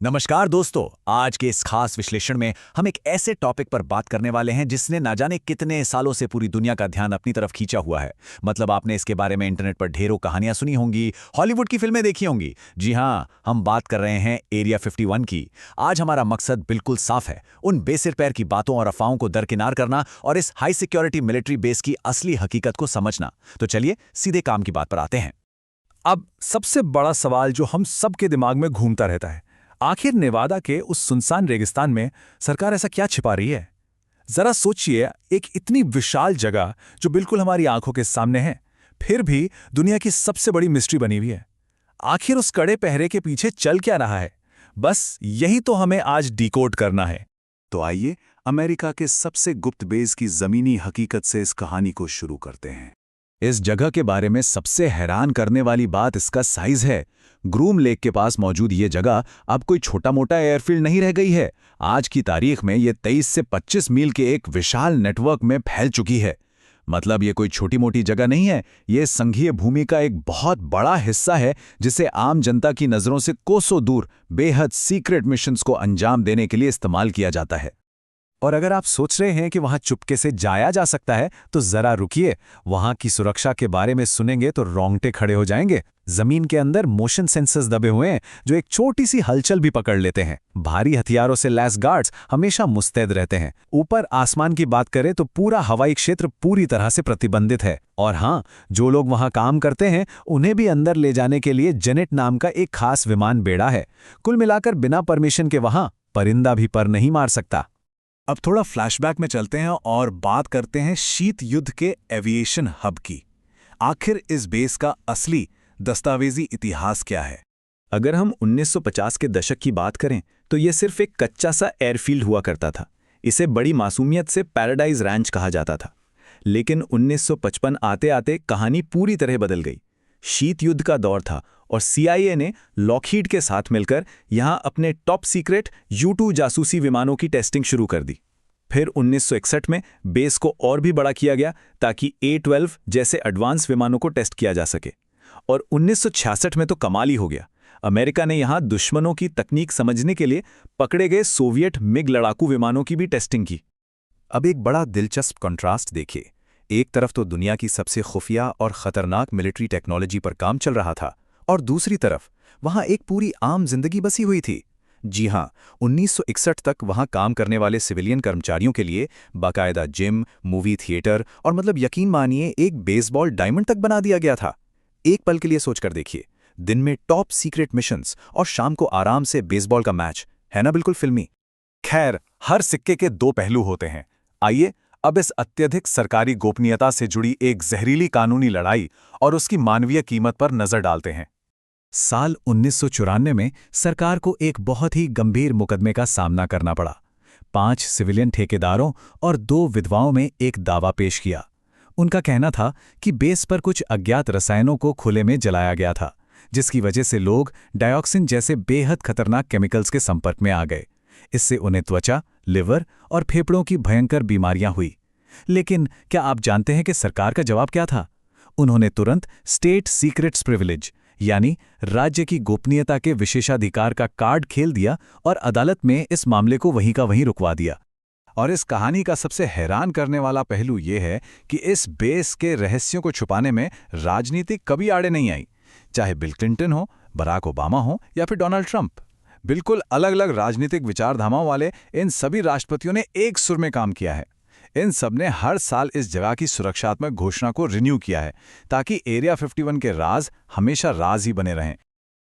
नमस्कार दोस्तों। आज के इस खास विश्लेषण में हम एक ऐसे टॉपिक पर बात करने वाले हैं जिसने ना जाने कितने सालों से पूरी दुनिया का ध्यान अपनी तरफ खींचा हुआ है। मतलब आपने इसके बारे में इंटरनेट पर ढेरों कहानियां सुनी होंगी, हॉलीवुड की फिल्में देखी होंगी। जी हाँ, हम बात कर रहे हैं एरिया 51 की। आज हमारा मकसद बिल्कुल साफ है, उन बेसिर पैर की बातों और अफवाहों को दरकिनार करना और इस हाई सिक्योरिटी मिलिट्री बेस की असली हकीकत को समझना। तो चलिए सीधे काम की बात पर आते हैं। अब सबसे बड़ा सवाल जो हम सबके दिमाग में घूमता रहता है, आखिर नेवादा के उस सुनसान रेगिस्तान में सरकार ऐसा क्या छिपा रही है? जरा सोचिए, एक इतनी विशाल जगह जो बिल्कुल हमारी आंखों के सामने है, फिर भी दुनिया की सबसे बड़ी मिस्ट्री बनी हुई है। आखिर उस कड़े पहरे के पीछे चल क्या रहा है? बस यही तो हमें आज डिकोड करना है। तो आइए अमेरिका के सबसे गुप्त बेस की जमीनी हकीकत से इस कहानी को शुरू करते हैं। इस जगह के बारे में सबसे हैरान करने वाली बात इसका साइज है। ग्रूम लेक के पास मौजूद ये जगह अब कोई छोटा मोटा एयरफील्ड नहीं रह गई है। आज की तारीख में ये 23 से 25 मील के एक विशाल नेटवर्क में फैल चुकी है। मतलब ये कोई छोटी मोटी जगह नहीं है, ये संघीय भूमि का एक बहुत बड़ा हिस्सा है जिसे आम जनता की नज़रों से कोसों दूर बेहद सीक्रेट मिशंस को अंजाम देने के लिए इस्तेमाल किया जाता है। और अगर आप सोच रहे हैं कि वहां चुपके से जाया जा सकता है, तो जरा रुकिए। वहां की सुरक्षा के बारे में सुनेंगे तो रोंगटे खड़े हो जाएंगे। जमीन के अंदर मोशन सेंसर्स दबे हुए हैं जो एक छोटी सी हलचल भी पकड़ लेते हैं। भारी हथियारों से लैस गार्ड्स हमेशा मुस्तैद रहते हैं। ऊपर आसमान की बात करें तो पूरा हवाई क्षेत्र पूरी तरह से प्रतिबंधित है। और हाँ, जो लोग वहां काम करते हैं उन्हें भी अंदर ले जाने के लिए जेनेट नाम का एक खास विमान बेड़ा है। कुल मिलाकर बिना परमिशन के वहां परिंदा भी पर नहीं मार सकता। अब थोड़ा फ्लैशबैक में चलते हैं और बात करते हैं शीत युद्ध के एविएशन हब की। आखिर इस बेस का असली दस्तावेजी इतिहास क्या है? अगर हम 1950 के दशक की बात करें तो यह सिर्फ एक कच्चा सा एयरफील्ड हुआ करता था। इसे बड़ी मासूमियत से पैराडाइज रैंच कहा जाता था। लेकिन 1955 आते आते कहानी पूरी तरह बदल गई। शीत युद्ध का दौर था और CIA ने लॉकहीड के साथ मिलकर यहां अपने टॉप सीक्रेट U-2 जासूसी विमानों की टेस्टिंग शुरू कर दी। फिर 1961 में बेस को और भी बड़ा किया गया ताकि A-12 जैसे एडवांस विमानों को टेस्ट किया जा सके। और 1966 में तो कमाल ही हो गया। अमेरिका ने यहां दुश्मनों की तकनीक समझने के लिए पकड़े गए सोवियत मिग लड़ाकू विमानों की भी टेस्टिंग की। अब एक बड़ा दिलचस्प कंट्रास्ट देखिए। एक तरफ तो दुनिया की सबसे खुफिया और खतरनाक मिलिट्री टेक्नोलॉजी पर काम चल रहा था, और दूसरी तरफ वहां एक पूरी आम जिंदगी बसी हुई थी। जी हां, 1961 तक वहां काम करने वाले सिविलियन कर्मचारियों के लिए बाकायदा जिम, मूवी थिएटर और मतलब यकीन मानिए एक बेसबॉल डायमंड तक बना दिया गया था। एक पल के लिए सोचकर देखिए, दिन में टॉप सीक्रेट मिशंस और शाम को आराम से बेसबॉल का मैच, है ना बिल्कुल फिल्मी। खैर, हर सिक्के के दो पहलू होते हैं। आइए अब इस अत्यधिक सरकारी गोपनीयता से जुड़ी एक जहरीली कानूनी लड़ाई और उसकी मानवीय कीमत पर नजर डालते हैं। साल 1994 में सरकार को एक बहुत ही गंभीर मुकदमे का सामना करना पड़ा। 5 सिविलियन ठेकेदारों और 2 विधवाओं में एक दावा पेश किया। उनका कहना था कि बेस पर कुछ अज्ञात रसायनों को खुले में जलाया गया था, जिसकी वजह से लोग डायऑक्सिन जैसे बेहद खतरनाक केमिकल्स के संपर्क में आ गए। इससे उन्हें त्वचा, लिवर और फेफड़ों की भयंकर बीमारियां हुई। लेकिन क्या आप जानते हैं कि सरकार का जवाब क्या था? उन्होंने तुरंत स्टेट सीक्रेट्स प्रिविलेज यानी राज्य की गोपनीयता के विशेषाधिकार का कार्ड खेल दिया और अदालत में इस मामले को वहीं का वहीं रुकवा दिया। और इस कहानी का सबसे हैरान करने वाला पहलू यह है कि इस बेस के रहस्यों को छुपाने में राजनीति कभी आड़े नहीं आई। चाहे बिल क्लिंटन हो, बराक ओबामा हो या फिर डोनाल्ड ट्रंप, बिल्कुल अलग अलग राजनीतिक विचारधाराओं वाले इन सभी राष्ट्रपतियों ने एक सुर में काम किया है। इन सब ने हर साल इस जगह की सुरक्षात्मक घोषणा को रिन्यू किया है ताकि एरिया 51 के राज हमेशा राज ही बने रहें।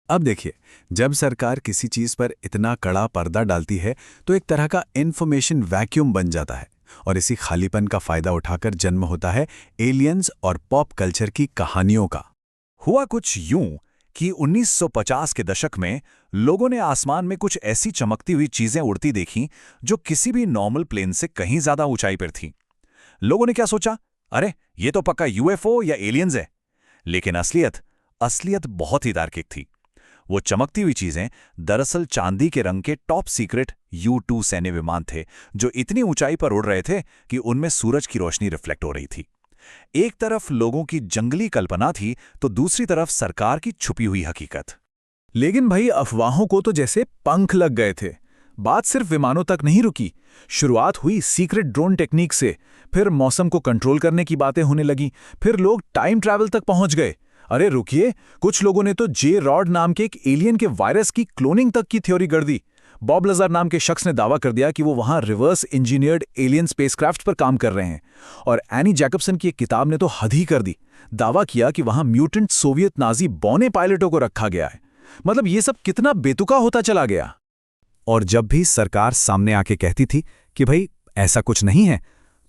अब देखिए, जब सरकार किसी चीज पर इतना कड़ा पर्दा डालती है तो एक तरह का इन्फॉर्मेशन वैक्यूम बन जाता है, और इसी खालीपन का फायदा उठाकर जन्म होता है एलियंस और पॉप कल्चर की कहानियों का। हुआ कुछ यूं कि 1950 के दशक में लोगों ने आसमान में कुछ ऐसी चमकती हुई चीजें उड़ती देखीं जो किसी भी नॉर्मल प्लेन से कहीं ज्यादा ऊंचाई पर थीं। लोगों ने क्या सोचा, अरे ये तो पक्का UFO या एलियंस है। लेकिन असलियत बहुत ही तार्किक थी। वो चमकती हुई चीजें दरअसल चांदी के रंग के टॉप सीक्रेट U-2 सैन्य विमान थे जो इतनी ऊंचाई पर उड़ रहे थे कि उनमें सूरज की रोशनी रिफ्लेक्ट हो रही थी। एक तरफ लोगों की जंगली कल्पना थी तो दूसरी तरफ सरकार की छुपी हुई हकीकत। लेकिन भाई अफवाहों को तो जैसे पंख लग गए थे। बात सिर्फ विमानों तक नहीं रुकी। शुरुआत हुई सीक्रेट ड्रोन टेक्निक से, फिर मौसम को कंट्रोल करने की बातें होने लगी, फिर लोग टाइम ट्रैवल तक पहुंच गए। अरे रुकिए, कुछ लोगों ने तो जे रॉड नाम के एक एलियन के वायरस की क्लोनिंग तक की थ्योरी कर दी। बॉब लज़र नाम के शख्स ने दावा कर दिया कि वो वहां रिवर्स इंजीनियर्ड एलियन स्पेसक्राफ्ट पर काम कर रहे हैं। और एनी जैकबसन की एक किताब ने तो हद ही कर दी। दावा किया कि वहां म्यूटेंट सोवियत नाजी बौने पायलटों को रखा गया है। मतलब ये सब कितना बेतुका होता चला गया। और जब भी सरकार सामने आके कहती थी कि भाई ऐसा कुछ नहीं है,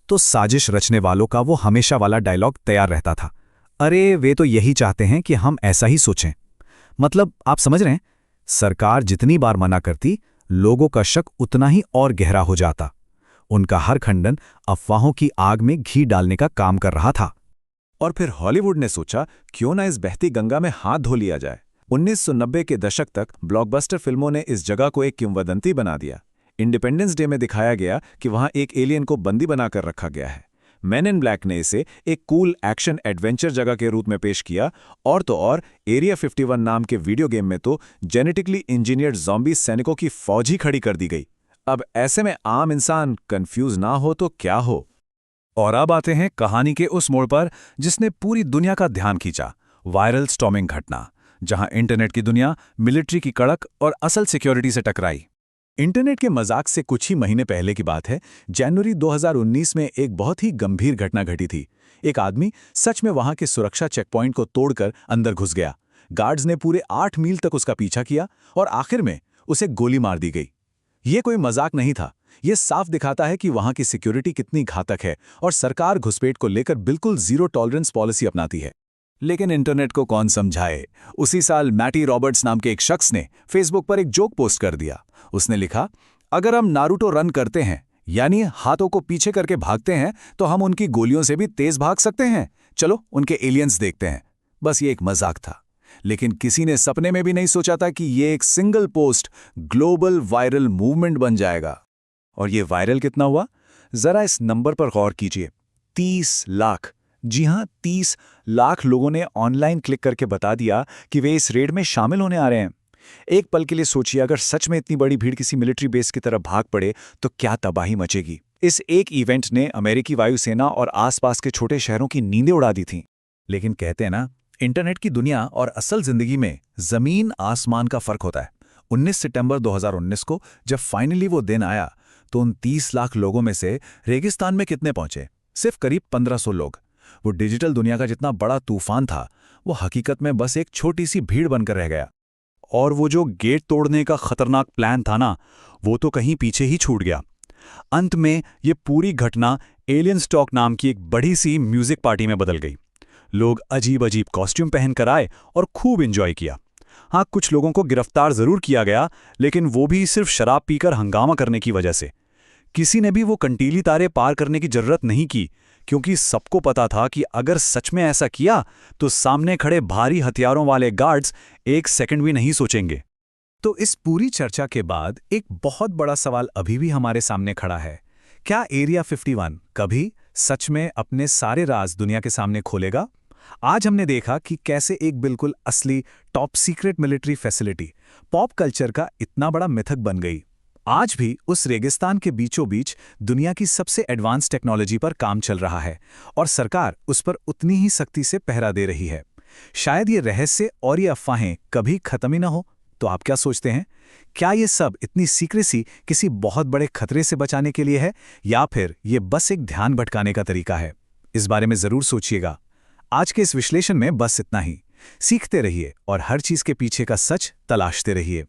तो साजिश रचने वालों का वो हमेशा वाला डायलॉग तैयार रहता था, अरे वे तो यही चाहते हैं कि हम ऐसा ही सोचें। मतलब आप समझ रहे हैं, सरकार जितनी बार मना करती, लोगों का शक उतना ही और गहरा हो जाता। उनका हर खंडन अफवाहों की आग में घी डालने का काम कर रहा था। और फिर हॉलीवुड ने सोचा, क्यों ना इस बहती गंगा में हाथ धो लिया जाए। 1990 के दशक तक ब्लॉकबस्टर फिल्मों ने इस जगह को एक किंवदंती बना दिया। इंडिपेंडेंस डे में दिखाया गया कि वहां एक एलियन को बंदी बनाकर रखा गया है। मैन इन ब्लैक ने इसे एक कूल एक्शन एडवेंचर जगह के रूप में पेश किया। और तो और एरिया 51 नाम के वीडियो गेम में तो जेनेटिकली इंजीनियर्ड ज़ॉम्बी सैनिकों की फौज ही खड़ी कर दी गई। अब ऐसे में आम इंसान कंफ्यूज ना हो तो क्या हो। और अब आते हैं कहानी के उस मोड़ पर जिसने पूरी दुनिया का ध्यान खींचा, वायरल स्टॉर्मिंग घटना, जहां इंटरनेट की दुनिया मिलिट्री की कड़क और असल सिक्योरिटी से टकराई। इंटरनेट के मजाक से कुछ ही महीने पहले की बात है। जनवरी 2019 में एक बहुत ही गंभीर घटना घटी थी। एक आदमी सच में वहां के सुरक्षा चेकपॉइंट को तोड़कर अंदर घुस गया। गार्ड्स ने पूरे 8 मील तक उसका पीछा किया और आखिर में उसे गोली मार दी गई। ये कोई मजाक नहीं था। ये साफ दिखाता है कि वहां की सिक्योरिटी कितनी घातक है और सरकार घुसपैठ को लेकर बिल्कुल जीरो टॉलरेंस पॉलिसी अपनाती है। लेकिन इंटरनेट को कौन समझाए। उसी साल मैटी रॉबर्ट्स नाम के एक शख्स ने फेसबुक पर एक जोक पोस्ट कर दिया। उसने लिखा, अगर हम नारुतो रन करते हैं, यानी हाथों को पीछे करके भागते हैं, तो हम उनकी गोलियों से भी तेज भाग सकते हैं। चलो उनके एलियंस देखते हैं। बस ये एक मजाक था, लेकिन किसी ने सपने में भी नहीं सोचा था कि ये एक single post global viral movement बन जाएगा। और ये वायरल कितना हुआ, जरा इस नंबर पर गौर कीजिए, 30 लाख। जी हां, 30 लाख लोगों ने ऑनलाइन क्लिक करके बता दिया कि वे इस रेड में शामिल होने आ रहे हैं। एक पल के लिए सोचिए, अगर सच में इतनी बड़ी भीड़ किसी मिलिट्री बेस की तरफ भाग पड़े तो क्या तबाही मचेगी। इस एक इवेंट ने अमेरिकी वायुसेना और आसपास के छोटे शहरों की नींदें उड़ा दी थीं। लेकिन कहते हैं ना, इंटरनेट की दुनिया और असल जिंदगी में जमीन आसमान का फर्क होता है। 19 सितंबर 2019 को जब फाइनली वो दिन आया, तो उन 30 लाख लोगों में से रेगिस्तान में कितने पहुंचे? सिर्फ करीब 1500 लोग। वो डिजिटल दुनिया का जितना बड़ा तूफान था, वो हकीकत में बस एक छोटी सी भीड़ बनकर रह गया। और वो जो गेट तोड़ने का खतरनाक प्लान था ना, वो तो कहीं पीछे ही छूट गया। अंत में ये पूरी घटना एलियन स्टॉक नाम की एक बड़ी सी म्यूजिक पार्टी में बदल गई। लोग अजीब अजीब कॉस्ट्यूम पहनकर आए और खूब एंजॉय किया। हाँ, कुछ लोगों को गिरफ्तार जरूर किया गया, लेकिन वो भी सिर्फ शराब पीकर हंगामा करने की वजह से। किसी ने भी वो कंटीली तारे पार करने की जरूरत नहीं की, क्योंकि सबको पता था कि अगर सच में ऐसा किया तो सामने खड़े भारी हथियारों वाले गार्ड्स एक सेकंड भी नहीं सोचेंगे। तो इस पूरी चर्चा के बाद एक बहुत बड़ा सवाल अभी भी हमारे सामने खड़ा है। क्या एरिया 51 कभी सच में अपने सारे राज दुनिया के सामने खोलेगा? आज हमने देखा कि कैसे एक बिल्कुल असली top secret military facility pop culture का इतना बड़ा मिथक बन गई। आज भी उस रेगिस्तान के बीचों बीच दुनिया की सबसे एडवांस टेक्नोलॉजी पर काम चल रहा है और सरकार उस पर उतनी ही सख्ती से पहरा दे रही है। शायद ये रहस्य और ये अफवाहें कभी खत्म ही ना हो। तो आप क्या सोचते हैं? क्या ये सब इतनी सीक्रेसी किसी बहुत बड़े खतरे से बचाने के लिए है, या फिर ये बस एक ध्यान भटकाने का तरीका है? इस बारे में जरूर सोचिएगा। आज के इस विश्लेषण में बस इतना ही। सीखते रहिए और हर चीज के पीछे का सच तलाशते रहिए।